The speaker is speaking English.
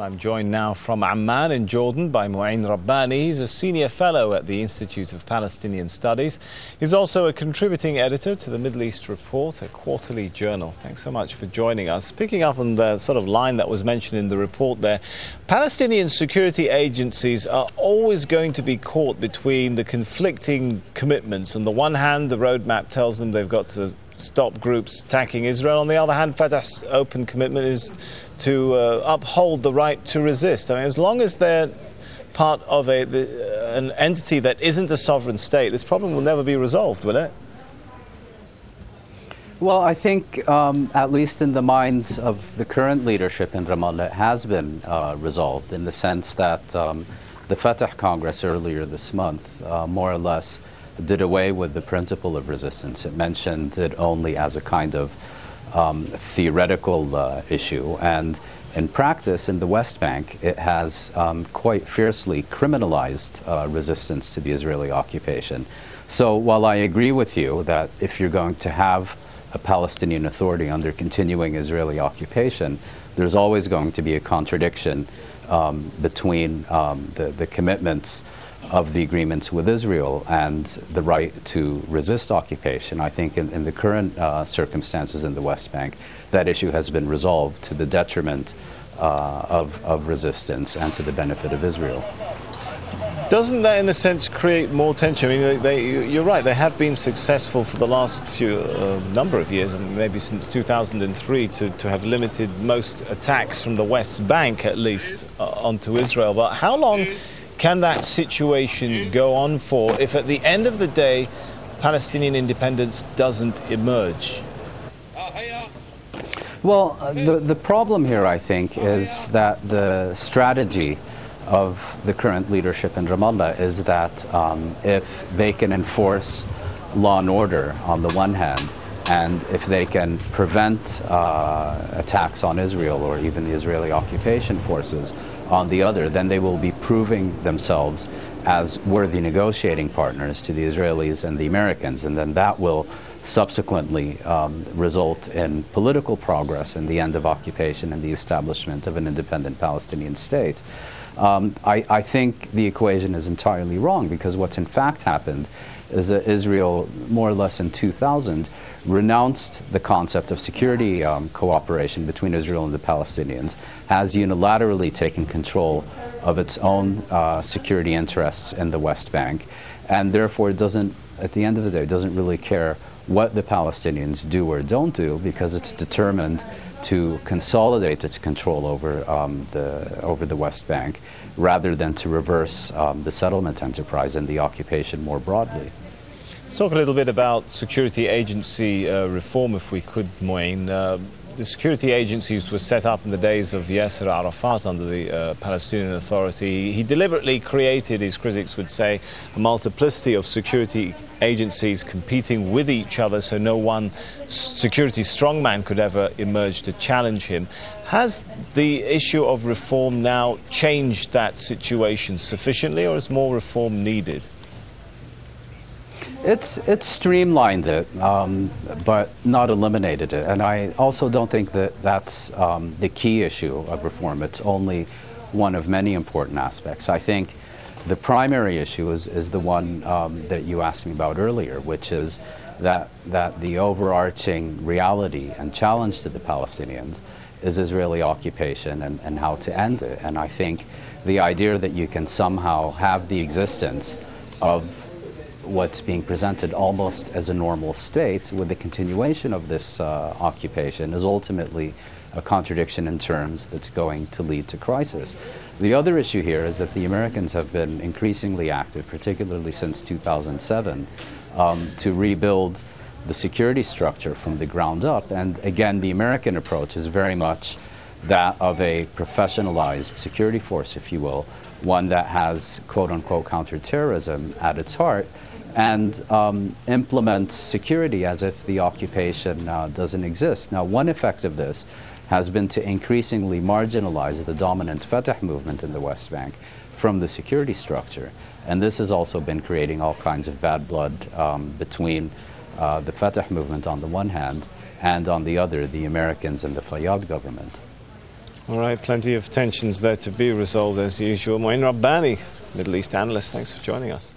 I'm joined now from Amman in Jordan by Mouin Rabbani. He's a senior fellow at the Institute of Palestinian Studies. He's also a contributing editor to the Middle East Report, a quarterly journal. Thanks so much for joining us. Picking up on the sort of line that was mentioned in the report there, Palestinian security agencies are always going to be caught between the conflicting commitments. On the one hand, the roadmap tells them they've got to stop groups attacking Israel. On the other hand, Fatah's open commitment is to uphold the right to resist. I mean, as long as they're part of an entity that isn't a sovereign state, this problem will never be resolved, will it? Well, I think, at least in the minds of the current leadership in Ramallah, it has been resolved in the sense that the Fatah Congress earlier this month more or less did away with the principle of resistance. It mentioned it only as a kind of theoretical issue, and in practice in the West Bank it has quite fiercely criminalized resistance to the Israeli occupation. So while I agree with you that if you're going to have a Palestinian Authority under continuing Israeli occupation, there's always going to be a contradiction between the commitments of the agreements with Israel and the right to resist occupation. I think in the current circumstances in the West Bank, that issue has been resolved to the detriment of resistance and to the benefit of Israel. Doesn't that, in a sense, create more tension? I mean, you're right, they have been successful for the last number of years, maybe since 2003, to have limited most attacks from the West Bank, at least, onto Israel. But how long can that situation go on for if at the end of the day Palestinian independence doesn't emerge? Well, the problem here, I think, is that the strategy of the current leadership in Ramallah is that if they can enforce law and order on the one hand, and if they can prevent attacks on Israel or even the Israeli occupation forces on the other, then they will be proving themselves as worthy negotiating partners to the Israelis and the Americans, and then that will subsequently result in political progress and the end of occupation and the establishment of an independent Palestinian state. I think the equation is entirely wrong, because what's in fact happened is that Israel, more or less in 2000, renounced the concept of security cooperation between Israel and the Palestinians, has unilaterally taken control of its own security interests in the West Bank, and therefore doesn't, at the end of the day, doesn't really care what the Palestinians do or don't do, because it's determined to consolidate its control over the West Bank, rather than to reverse the settlement enterprise and the occupation more broadly. Let's talk a little bit about security agency reform, if we could, Mouin. The security agencies were set up in the days of Yasser Arafat under the Palestinian Authority. He deliberately created, his critics would say, a multiplicity of security agencies competing with each other, so no one security strongman could ever emerge to challenge him. Has the issue of reform now changed that situation sufficiently, or is more reform needed? It's streamlined it, but not eliminated it. And I also don't think that that's the key issue of reform. It's only one of many important aspects. I think the primary issue is the one that you asked me about earlier, which is that the overarching reality and challenge to the Palestinians is Israeli occupation and how to end it. And I think the idea that you can somehow have the existence of what's being presented almost as a normal state with the continuation of this occupation is ultimately a contradiction in terms that's going to lead to crisis. The other issue here is that the Americans have been increasingly active, particularly since 2007, to rebuild the security structure from the ground up. And again, the American approach is very much that of a professionalized security force, if you will, one that has quote-unquote counterterrorism at its heart, and implements security as if the occupation doesn't exist. Now, one effect of this has been to increasingly marginalize the dominant Fatah movement in the West Bank from the security structure. And this has also been creating all kinds of bad blood between the Fatah movement on the one hand, and on the other, the Americans and the Fayyad government. All right, plenty of tensions there to be resolved as usual. Mouin Rabbani, Middle East analyst, thanks for joining us.